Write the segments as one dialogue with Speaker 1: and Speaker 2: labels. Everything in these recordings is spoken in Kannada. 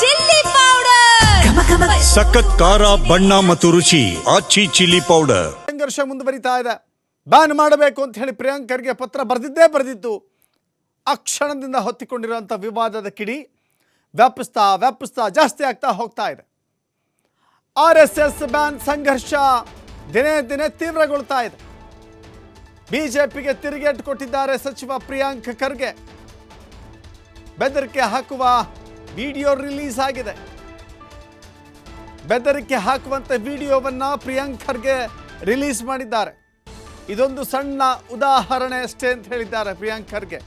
Speaker 1: ಚಿಲ್ಲಿ ಪೌಡರ್,
Speaker 2: ಸಖತ್ ಖಾರ ಬಣ್ಣ ಮತ್ತು ರುಚಿ ಆಚಿ ಚಿಲ್ಲಿ ಪೌಡರ್.
Speaker 3: ಸಂಘರ್ಷ ಮುಂದುವರಿತಾ ಇದೆ. ಬ್ಯಾನ್ ಮಾಡಬೇಕು ಅಂತ ಹೇಳಿ ಪ್ರಿಯಾಂಕ್ ಖರ್ಗೆ ಪತ್ರ ಬರೆದಿದ್ದು ಆ ಕ್ಷಣದಿಂದ ಹೊತ್ತಿಕೊಂಡಿರುವಂಥ ವಿವಾದದ ಕಿಡಿ ವ್ಯಾಪಿಸ್ತಾ ಜಾಸ್ತಿ ಆಗ್ತಾ ಹೋಗ್ತಾ ಇದೆ. RSS ಬ್ಯಾನ್ ಸಂಘರ್ಷ ದಿನೇ ದಿನೇ ತೀವ್ರಗೊಳ್ತಾ ಇದೆ. ಬಿಜೆಪಿಗೆ ತಿರುಗೇಟು ಕೊಟ್ಟಿದ್ದಾರೆ ಸಚಿವ ಪ್ರಿಯಾಂಕ್ ಖರ್ಗೆ. ಬೆದರಿಕೆ ಹಾಕುವ ವಿಡಿಯೋ ರಿಲೀಸ್ ಆಗಿದೆ. ಬೆದರಿಕೆ ಹಾಕುವಂಥ ವಿಡಿಯೋವನ್ನು ಪ್ರಿಯಾಂಕ್ ಖರ್ಗೆ ರಿಲೀಸ್ ಮಾಡಿದ್ದಾರೆ. ಇದೊಂದು ಸಣ್ಣ ಉದಾಹರಣೆ ಅಷ್ಟೇ ಅಂತ ಹೇಳಿದ್ದಾರೆ ಪ್ರಿಯಾಂಕ್ ಖರ್ಗೆ.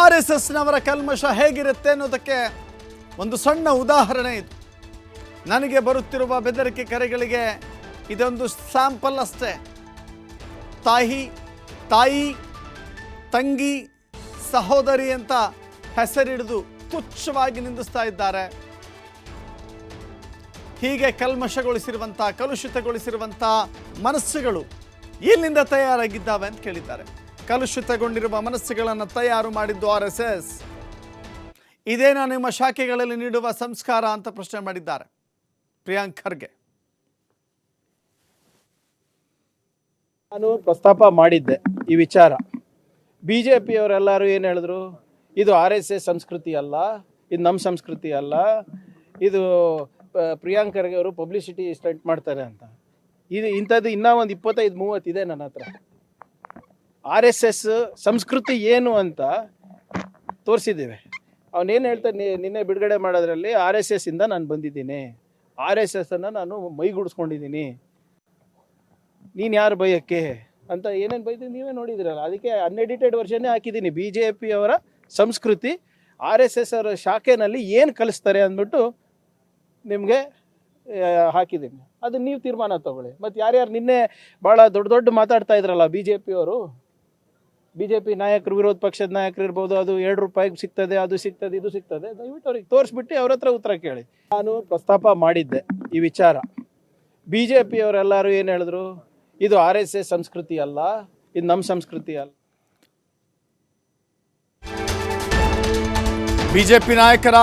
Speaker 3: RSSನವರ ಕಲ್ಮಶ ಹೇಗಿರುತ್ತೆ ಅನ್ನೋದಕ್ಕೆ ಒಂದು ಸಣ್ಣ ಉದಾಹರಣೆ ಇದು. ನನಗೆ ಬರುತ್ತಿರುವ ಬೆದರಿಕೆ ಕರೆಗಳಿಗೆ ಇದೊಂದು ಸ್ಯಾಂಪಲ್ ಅಷ್ಟೇ. ತಾಯಿ ತಂಗಿ ಸಹೋದರಿ ಅಂತ ಹೆಸರಿಡಿದು ತುಚ್ಛವಾಗಿ ನಿಂದಿಸ್ತಾ ಇದ್ದಾರೆ. ಹೀಗೆ ಕಲುಷಿತಗೊಳಿಸಿರುವಂಥ ಮನಸ್ಸುಗಳು ಎಲ್ಲಿಂದ ತಯಾರಾಗಿದ್ದಾವೆ ಅಂತ ಕೇಳಿದ್ದಾರೆ. ಕಲುಷಿತಗೊಂಡಿರುವ ಮನಸ್ಸುಗಳನ್ನು ತಯಾರು ಮಾಡಿದ್ದು RSS. ಇದೇನಾ ನಿಮ್ಮ ಶಾಖೆಗಳಲ್ಲಿ ನೀಡುವ ಸಂಸ್ಕಾರ ಅಂತ ಪ್ರಶ್ನೆ ಮಾಡಿದ್ದಾರೆ ಪ್ರಿಯಾಂಕ್ ಖರ್ಗೆ.
Speaker 4: ನಾನು ಪ್ರಸ್ತಾಪ ಮಾಡಿದ್ದೆ ಈ ವಿಚಾರ. BJPಯವರೆಲ್ಲರೂ ಏನು ಹೇಳಿದ್ರು, ಇದು RSS ಸಂಸ್ಕೃತಿ ಅಲ್ಲ, ಇದು ನಮ್ಮ ಸಂಸ್ಕೃತಿ ಅಲ್ಲ, ಇದು ಪ್ರಿಯಾಂಕ್ ಖರ್ಗೆ ಅವರು ಪಬ್ಲಿಸಿಟಿ ಸ್ಟಂಟ್ ಮಾಡ್ತಾರೆ ಅಂತ. ಇದು ಇಂಥದ್ದು ಇನ್ನೂ ಒಂದು 25-30 ಇದೆ ನನ್ನ ಹತ್ರ. RSS ಸಂಸ್ಕೃತಿ ಏನು ಅಂತ ತೋರಿಸಿದ್ದೇವೆ. ಅವನೇನು ಹೇಳ್ತಾನೆ, ನಿನ್ನೆ ಬಿಡುಗಡೆ ಮಾಡೋದ್ರಲ್ಲಿ RSS ಇಂದ ನಾನು ಬಂದಿದ್ದೀನಿ, RSS ಅನ್ನು ನಾನು ಮೈಗೂಡಿಸ್ಕೊಂಡಿದ್ದೀನಿ, ನೀನು ಯಾರು ಬೈಯಕ್ಕೆ ಅಂತ ಏನೇನು ಬೈತೀನಿ ನೀವೇ ನೋಡಿದಿರಲ್ಲ. ಅದಕ್ಕೆ ಅನ್ಎಡಿಟೆಡ್ ವರ್ಷನ್ನೇ ಹಾಕಿದ್ದೀನಿ. BJPಯವರ ಸಂಸ್ಕೃತಿ RSS ಅವರ ಶಾಖೆನಲ್ಲಿ ಏನು ಕಲಿಸ್ತಾರೆ ಅಂದ್ಬಿಟ್ಟು ನಿಮಗೆ ಹಾಕಿದ್ದೀನಿ. ಅದು ನೀವು ತೀರ್ಮಾನ ತಗೊಳ್ಳಿ. ಮತ್ತು ಯಾರ್ಯಾರು ನಿನ್ನೆ ಭಾಳ ದೊಡ್ಡ ಮಾತಾಡ್ತಾ ಇದ್ರಲ್ಲ BJPಯವರು, BJP ನಾಯಕರು, ವಿರೋಧ ಪಕ್ಷದ ನಾಯಕರು ಇರ್ಬೋದು, ಅದು 2 ರೂಪಾಯಿಗೆ ಸಿಗ್ತದೆ, ಅದು ಸಿಗ್ತದೆ, ಇದು ಸಿಗ್ತದೆ, ದಯವಿಟ್ಟು ಅವ್ರಿಗೆ ತೋರಿಸ್ಬಿಟ್ಟು ಅವ್ರ ಹತ್ರ ಉತ್ತರ ಕೇಳಿ. ನಾನು ಪ್ರಸ್ತಾಪ ಮಾಡಿದ್ದೆ ಈ ವಿಚಾರ. BJPಯವರೆಲ್ಲರೂ ಏನು ಹೇಳಿದ್ರು, ಇದು RSS ಸಂಸ್ಕೃತಿ ಅಲ್ಲ, ಇದು ನಮ್ಮ ಸಂಸ್ಕೃತಿ ಅಲ್ಲ.
Speaker 3: ಬಿಜೆಪಿ ನಾಯಕರ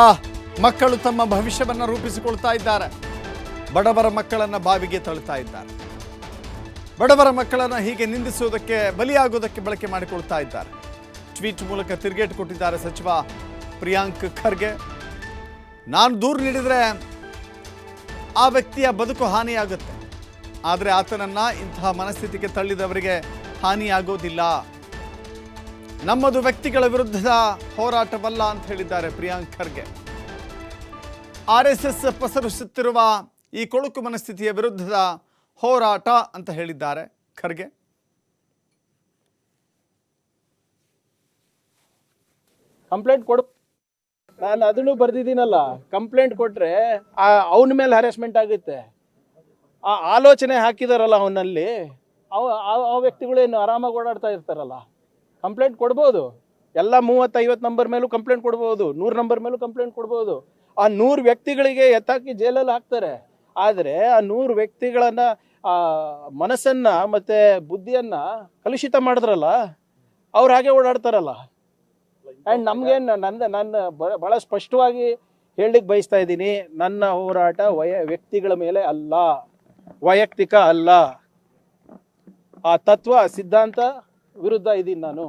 Speaker 3: ಮಕ್ಕಳು ತಮ್ಮ ಭವಿಷ್ಯವನ್ನು ರೂಪಿಸಿಕೊಳ್ತಾ ಇದ್ದಾರೆ. ಬಡವರ ಮಕ್ಕಳನ್ನು ಬಾವಿಗೆ ತಳ್ಳುತ್ತಾ ಇದ್ದಾರೆ. ಬಡವರ ಮಕ್ಕಳನ್ನು ಹೀಗೆ ನಿಂದಿಸುವುದಕ್ಕೆ, ಬಲಿಯಾಗುವುದಕ್ಕೆ ಬಳಕೆ ಮಾಡಿಕೊಳ್ತಾ ಇದ್ದಾರೆ. ಟ್ವೀಟ್ ಮೂಲಕ ತಿರುಗೇಟು ಕೊಟ್ಟಿದ್ದಾರೆ ಸಚಿವ ಪ್ರಿಯಾಂಕ್ ಖರ್ಗೆ. ನಾನು ದೂರು ನೀಡಿದರೆ ಆ ವ್ಯಕ್ತಿಯ ಬದುಕು ಹಾನಿಯಾಗುತ್ತೆ, ಆದರೆ ಆತನನ್ನು ಇಂತಹ ಮನಸ್ಥಿತಿಗೆ ತಳ್ಳಿದವರಿಗೆ ಹಾನಿಯಾಗೋದಿಲ್ಲ. ನಮ್ಮದು ವ್ಯಕ್ತಿಗಳ ವಿರುದ್ಧದ ಹೋರಾಟವಲ್ಲ ಅಂತ ಹೇಳಿದ್ದಾರೆ ಪ್ರಿಯಾಂಕ್ ಖರ್ಗೆ. RSS ಪಸರಿಸುತ್ತಿರುವ ಈ ಕೊಳುಕು ಮನಸ್ಥಿತಿಯ ವಿರುದ್ಧದ ಹೋರಾಟ ಅಂತ ಹೇಳಿದ್ದಾರೆ ಖರ್ಗೆ.
Speaker 4: ಕಂಪ್ಲೇಂಟ್ ಕೊಡು, ನಾನು ಅದನ್ನು ಬರೆದಿದ್ದೀನಲ್ಲ. ಕಂಪ್ಲೇಂಟ್ ಕೊಟ್ಟರೆ ಅವನ ಮೇಲೆ ಹ್ಯಾರಾಸ್ಮೆಂಟ್ ಆಗುತ್ತೆ. ಆ ಆಲೋಚನೆ ಹಾಕಿದಾರಲ್ಲ ಅವನಲ್ಲಿ, ಆ ವ್ಯಕ್ತಿಗಳೇನು ಆರಾಮಾಗಿ ಓಡಾಡ್ತಾ ಇರ್ತಾರಲ್ಲ. ಕಂಪ್ಲೇಂಟ್ ಕೊಡ್ಬೋದು. ಎಲ್ಲ 30-50 ನಂಬರ್ ಮೇಲೂ ಕಂಪ್ಲೇಂಟ್ ಕೊಡ್ಬೋದು, 100 ನಂಬರ್ ಮೇಲೂ ಕಂಪ್ಲೇಂಟ್ ಕೊಡ್ಬೋದು. ಆ 100 ವ್ಯಕ್ತಿಗಳಿಗೆ ಎತ್ತಾಕಿ ಜೈಲಲ್ಲಿ ಹಾಕ್ತಾರೆ. ಆದರೆ ಆ 100 ವ್ಯಕ್ತಿಗಳನ್ನು ಮನಸ್ಸನ್ನು ಮತ್ತು ಬುದ್ಧಿಯನ್ನು ಕಲುಷಿತ ಮಾಡಿದ್ರಲ್ಲ, ಅವ್ರು ಹಾಗೆ ಓಡಾಡ್ತಾರಲ್ಲ. ಆ್ಯಂಡ್ ನಮಗೇನು ನಾನು ಭಾಳ ಸ್ಪಷ್ಟವಾಗಿ ಹೇಳಲಿಕ್ಕೆ ಬಯಸ್ತಾ ಇದ್ದೀನಿ, ನನ್ನ ಹೋರಾಟ ವ್ಯಕ್ತಿಗಳ ಮೇಲೆ ಅಲ್ಲ, ವೈಯಕ್ತಿಕ ಅಲ್ಲ. ಆ ತತ್ವ ಸಿದ್ಧಾಂತ ವಿರುದ್ಧ ಇದ್ದೀನಿ ನಾನು.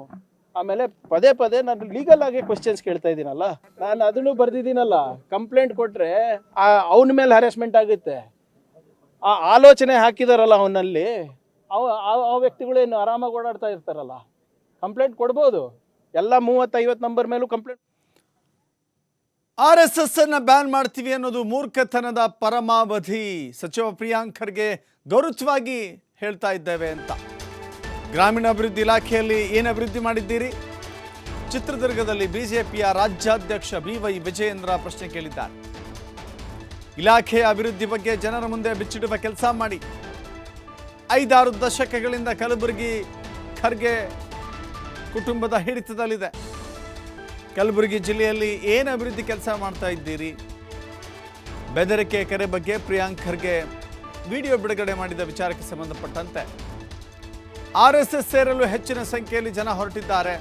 Speaker 4: ಆಮೇಲೆ ಪದೇ ನಾನು ಲೀಗಲ್ ಆಗಿ ಕ್ವಶನ್ಸ್ ಕೇಳ್ತಾ ಇದ್ದೀನಲ್ಲ. ನಾನು ಅದನ್ನು ಬರೆದಿದ್ದೀನಲ್ಲ. ಕಂಪ್ಲೇಂಟ್ ಕೊಟ್ಟರೆ ಅವನ ಮೇಲೆ ಹ್ಯಾರಾಸ್ಮೆಂಟ್ ಆಗುತ್ತೆ. ಆ ಆಲೋಚನೆ ಹಾಕಿದಾರಲ್ಲ ಅವನಲ್ಲಿ, ಆ ವ್ಯಕ್ತಿಗಳೇನು ಆರಾಮಾಗಿ ಓಡಾಡ್ತಾ ಇರ್ತಾರಲ್ಲ. ಕಂಪ್ಲೇಂಟ್ ಕೊಡ್ಬೋದು. ಎಲ್ಲ 30-50 ನಂಬರ್ ಮೇಲೂ ಕಂಪ್ಲೇಂಟ್.
Speaker 3: RSS ಅನ್ನು ಬ್ಯಾನ್ ಮಾಡ್ತೀವಿ ಅನ್ನೋದು ಮೂರ್ಖತನದ ಪರಮಾವಧಿ. ಸಚಿವ ಪ್ರಿಯಾಂಕ್ ಖರ್ಗೆ ಗೌರವವಾಗಿ ಹೇಳ್ತಾ ಇದ್ದೇವೆ ಅಂತ. ಗ್ರಾಮೀಣಾಭಿವೃದ್ಧಿ ಇಲಾಖೆಯಲ್ಲಿ ಏನು ಅಭಿವೃದ್ಧಿ ಮಾಡಿದ್ದೀರಿ? ಚಿತ್ರದುರ್ಗದಲ್ಲಿ ಬಿಜೆಪಿಯ ರಾಜ್ಯಾಧ್ಯಕ್ಷ BY ವಿಜಯೇಂದ್ರ ಪ್ರಶ್ನೆ ಕೇಳಿದ್ದಾರೆ. ಇಲಾಖೆಯ ಅಭಿವೃದ್ಧಿ ಬಗ್ಗೆ ಜನರ ಮುಂದೆ ಬಿಚ್ಚಿಡುವ ಕೆಲಸ ಮಾಡಿ. 5-6 ದಶಕಗಳಿಂದ ಕಲಬುರಗಿ ಖರ್ಗೆ ಕುಟುಂಬದ ಹಿಡಿತದಲ್ಲಿದೆ. ಕಲಬುರಗಿ ಜಿಲ್ಲೆಯಲ್ಲಿ ಏನು ಅಭಿವೃದ್ಧಿ ಕೆಲಸ ಮಾಡ್ತಾ ಇದ್ದೀರಿ? ಬೆದರಿಕೆ ಕರೆ ಬಗ್ಗೆ ಪ್ರಿಯಾಂಕ್ ಖರ್ಗೆ ವಿಡಿಯೋ ಬಿಡುಗಡೆ ಮಾಡಿದ ವಿಚಾರಕ್ಕೆ ಸಂಬಂಧಪಟ್ಟಂತೆ RSS ಸೇರಲು ಹೆಚ್ಚಿನ ಸಂಖ್ಯೆಯಲ್ಲಿ ಜನ ಹೊರಟಿದ್ದಾರೆ.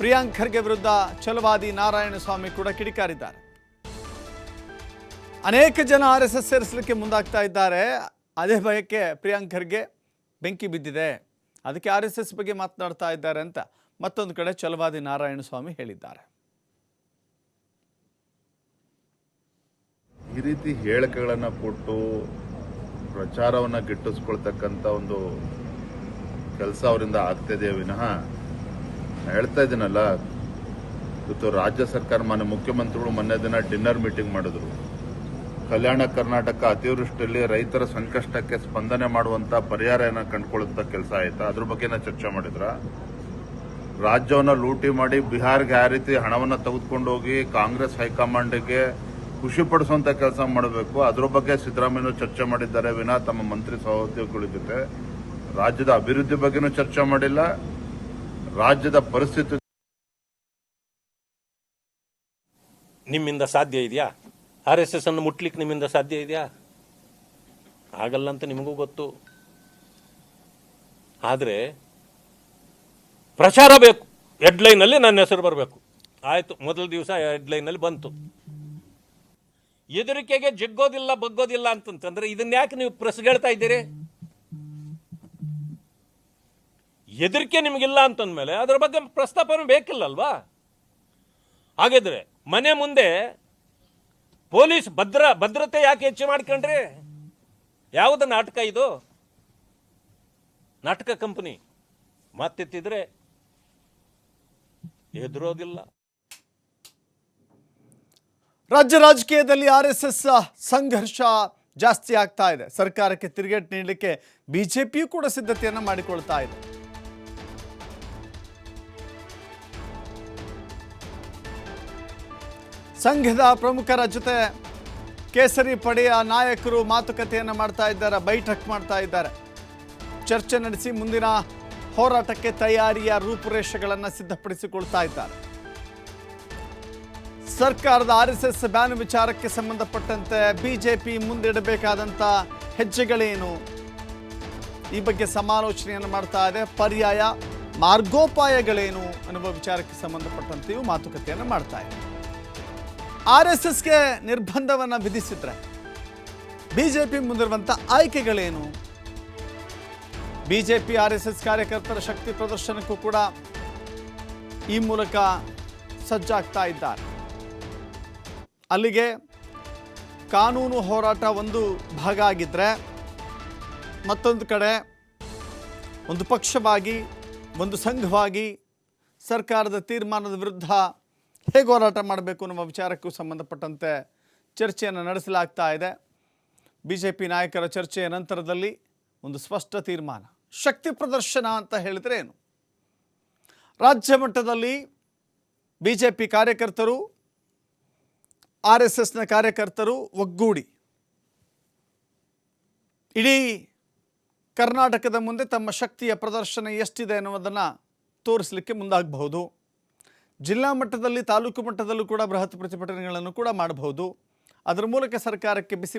Speaker 3: ಪ್ರಿಯಾಂಕ್ ಖರ್ಗೆ ವಿರುದ್ಧ ಛಲವಾದಿ ನಾರಾಯಣಸ್ವಾಮಿ ಕೂಡ ಕಿಡಿಕಾರಿದ್ದಾರೆ. ಅನೇಕ ಜನ RSS ಸೇರಿಸಲಿಕ್ಕೆ ಮುಂದಾಗ್ತಾ ಇದ್ದಾರೆ. ಅದೇ ಭಯಕ್ಕೆ ಪ್ರಿಯಾಂಕ್ ಖರ್ಗೆ ಬೆಂಕಿ ಬಿದ್ದಿದೆ, ಅದಕ್ಕೆ RSS ಬಗ್ಗೆ ಮಾತನಾಡ್ತಾ ಇದ್ದಾರೆ ಅಂತ ಮತ್ತೊಂದು ಕಡೆ ಛಲವಾದಿ ನಾರಾಯಣಸ್ವಾಮಿ ಹೇಳಿದ್ದಾರೆ.
Speaker 5: ಈ ರೀತಿ ಹೇಳಿಕೆಗಳನ್ನು ಕೊಟ್ಟು ಪ್ರಚಾರವನ್ನು ಗಿಟ್ಟಿಸ್ಕೊಳ್ತಕ್ಕಂಥ ಒಂದು ಕೆಲಸ ಅವರಿಂದ ಆಗ್ತಿದೆಯೇ ವಿನಃ, ಹೇಳ್ತಾ ಇದ್ದೀನಲ್ಲ, ಇವತ್ತು ರಾಜ್ಯ ಸರ್ಕಾರ ಮಾನ್ಯ ಮುಖ್ಯಮಂತ್ರಿಗಳು ಮೊನ್ನೆ ದಿನ ಡಿನ್ನರ್ ಮೀಟಿಂಗ್ ಮಾಡಿದ್ರು. ಕಲ್ಯಾಣ ಕರ್ನಾಟಕ ಅತಿವೃಷ್ಟಿಯಲ್ಲಿ ರೈತರ ಸಂಕಷ್ಟಕ್ಕೆ ಸ್ಪಂದನೆ ಮಾಡುವಂತ ಪರಿಹಾರನ ಕಂಡುಕೊಳ್ಳುವಂತ ಕೆಲಸ ಆಯ್ತಾ? ಅದ್ರ ಬಗ್ಗೆನ ಚರ್ಚೆ ಮಾಡಿದ್ರ? ರಾಜ್ಯವನ್ನ ಲೂಟಿ ಮಾಡಿ ಬಿಹಾರ್ಗೆ ಯಾವ ರೀತಿ ಹಣವನ್ನ ತೆಗೆದುಕೊಂಡು ಹೋಗಿ ಕಾಂಗ್ರೆಸ್ ಹೈಕಮಾಂಡ್ಗೆ ಖುಷಿ ಪಡಿಸುವಂತ ಕೆಲಸ ಮಾಡಬೇಕು, ಅದ್ರ ಬಗ್ಗೆ ಸಿದ್ದರಾಮಯ್ಯ ಚರ್ಚೆ ಮಾಡಿದ್ದಾರೆ ವಿನಃ ತಮ್ಮ ಮಂತ್ರಿ ಸಹೋದ್ಯೋಗಿಗಳ ಜೊತೆ ರಾಜ್ಯದ ಅಭಿವೃದ್ಧಿ ಬಗ್ಗೆನೂ ಚರ್ಚೆ ಮಾಡಿಲ್ಲ. ರಾಜ್ಯದ ಪರಿಸ್ಥಿತಿ
Speaker 6: ನಿಮ್ಮಿಂದ ಸಾಧ್ಯ ಇದೆಯಾ? RSS ಅನ್ನು ಮುಟ್ಲಿಕ್ಕೆ ನಿಮ್ಮಿಂದ ಸಾಧ್ಯ ಇದೆಯಾ? ಆಗಲ್ಲ ಅಂತ ನಿಮಗೂ ಗೊತ್ತು. ಆದರೆ ಪ್ರಚಾರ ಬೇಕು, ಹೆಡ್ಲೈನಲ್ಲಿ ನನ್ನ ಹೆಸರು ಬರಬೇಕು. ಆಯಿತು, ಮೊದಲ ದಿವಸ ಹೆಡ್ಲೈನಲ್ಲಿ ಬಂತು. ಎದುರಿಕೆಗೆ ಜಗ್ಗೋದಿಲ್ಲ ಬಗ್ಗೋದಿಲ್ಲ ಅಂತಂತಂದ್ರೆ ಇದನ್ನ ಯಾಕೆ ನೀವು ಪ್ರೆಸ್ಗೆಳ್ತಾ ಇದ್ದೀರಿ? ಹೆದರಿಕೆ ನಿಮಗಿಲ್ಲ ಅಂತಂದ್ಮೇಲೆ ಅದರ ಬಗ್ಗೆ ಪ್ರಸ್ತಾಪನೆ ಬೇಕಿಲ್ಲಲ್ವಾ? ಹಾಗಿದ್ರೆ ಮನೆ ಮುಂದೆ ಪೊಲೀಸ್ ಭದ್ರತೆ ಯಾಕೆ ಹೆಚ್ಚು ಮಾಡ್ಕೊಂಡ್ರಿ? ಯಾವುದು ನಾಟಕ ಇದು? ನಾಟಕ ಕಂಪನಿ ಮಾತೆತ್ತಿದ್ರೆ ಎದುರೋದಿಲ್ಲ.
Speaker 3: ರಾಜ್ಯ ರಾಜಕೀಯದಲ್ಲಿ RSS ಸಂಘರ್ಷ ಜಾಸ್ತಿ ಆಗ್ತಾ ಇದೆ. ಸರ್ಕಾರಕ್ಕೆ ತಿರುಗೇಟು ನೀಡಲಿಕ್ಕೆ ಬಿಜೆಪಿಯೂ ಕೂಡ ಸಿದ್ಧತೆಯನ್ನು ಮಾಡಿಕೊಳ್ತಾ ಇದೆ. ಸಂಘದ ಪ್ರಮುಖರ ಜೊತೆ ಕೇಸರಿ ಪಡೆಯ ನಾಯಕರು ಮಾತುಕತೆಯನ್ನು ಮಾಡ್ತಾ ಇದ್ದಾರೆ, ಬೈಠಕ್ ಮಾಡ್ತಾ ಇದ್ದಾರೆ. ಚರ್ಚೆ ನಡೆಸಿ ಮುಂದಿನ ಹೋರಾಟಕ್ಕೆ ತಯಾರಿಯ ರೂಪುರೇಷೆಗಳನ್ನು ಸಿದ್ಧಪಡಿಸಿಕೊಳ್ತಾ ಇದ್ದಾರೆ. ಸರ್ಕಾರದ RSS ಬ್ಯಾನ್ ವಿಚಾರಕ್ಕೆ ಸಂಬಂಧಪಟ್ಟಂತೆ ಬಿಜೆಪಿ ಮುಂದಿಡಬೇಕಾದಂಥ ಹೆಜ್ಜೆಗಳೇನು, ಈ ಬಗ್ಗೆ ಸಮಾಲೋಚನೆಯನ್ನು ಮಾಡ್ತಾ ಇದೆ. ಪರ್ಯಾಯ ಮಾರ್ಗೋಪಾಯಗಳೇನು ಅನ್ನುವ ವಿಚಾರಕ್ಕೆ ಸಂಬಂಧಪಟ್ಟಂತೆಯೂ ಮಾತುಕತೆಯನ್ನು ಮಾಡ್ತಾ ಇದೆ. RSSಗೆ ನಿರ್ಬಂಧವನ್ನು ವಿಧಿಸಿದ್ರೆ ಬಿಜೆಪಿ ಮುಂದಿರುವಂಥ ಆಯ್ಕೆಗಳೇನು? ಬಿಜೆಪಿ RSS ಕಾರ್ಯಕರ್ತರ ಶಕ್ತಿ ಪ್ರದರ್ಶನಕ್ಕೂ ಕೂಡ ಈ ಮೂಲಕ ಸಜ್ಜಾಗ್ತಾ ಇದ್ದಾರೆ. ಅಲ್ಲಿಗೆ ಕಾನೂನು ಹೋರಾಟ ಒಂದು ಭಾಗ ಆಗಿದ್ದರೆ, ಮತ್ತೊಂದು ಕಡೆ ಒಂದು ಪಕ್ಷವಾಗಿ, ಒಂದು ಸಂಘವಾಗಿ ಸರ್ಕಾರದ ತೀರ್ಮಾನದ ವಿರುದ್ಧ ಹೇಗೆ ಹೋರಾಟ ಮಾಡಬೇಕು ಅನ್ನುವ ವಿಚಾರಕ್ಕೂ ಸಂಬಂಧಪಟ್ಟಂತೆ ಚರ್ಚೆಯನ್ನು ನಡೆಸಲಾಗ್ತಾ ಇದೆ. ಬಿಜೆಪಿ ನಾಯಕರ ಚರ್ಚೆಯ ನಂತರದಲ್ಲಿ ಒಂದು ಸ್ಪಷ್ಟ ತೀರ್ಮಾನ. ಶಕ್ತಿ ಪ್ರದರ್ಶನ ಅಂತ ಹೇಳಿದರೆ ಏನು? ರಾಜ್ಯ ಮಟ್ಟದಲ್ಲಿ ಬಿಜೆಪಿ ಕಾರ್ಯಕರ್ತರು, RSSನ ಕಾರ್ಯಕರ್ತರು ಒಗ್ಗೂಡಿ ಇಡೀ ಕರ್ನಾಟಕದ ಮುಂದೆ ತಮ್ಮ ಶಕ್ತಿಯ ಪ್ರದರ್ಶನ ಎಷ್ಟಿದೆ ಅನ್ನೋದನ್ನು ತೋರಿಸಲಿಕ್ಕೆ ಮುಂದಾಗಬಹುದು. ಜಿಲ್ಲಾ ಮಟ್ಟದಲ್ಲಿ, ತಾಲೂಕು ಮಟ್ಟದಲ್ಲೂ ಕೂಡ ಬೃಹತ್ ಪ್ರತಿಭಟನೆಗಳನ್ನು ಕೂಡ ಮಾಡಬಹುದು. ಅದರ ಮೂಲಕ ಸರ್ಕಾರಕ್ಕೆ ಬಿಸಿ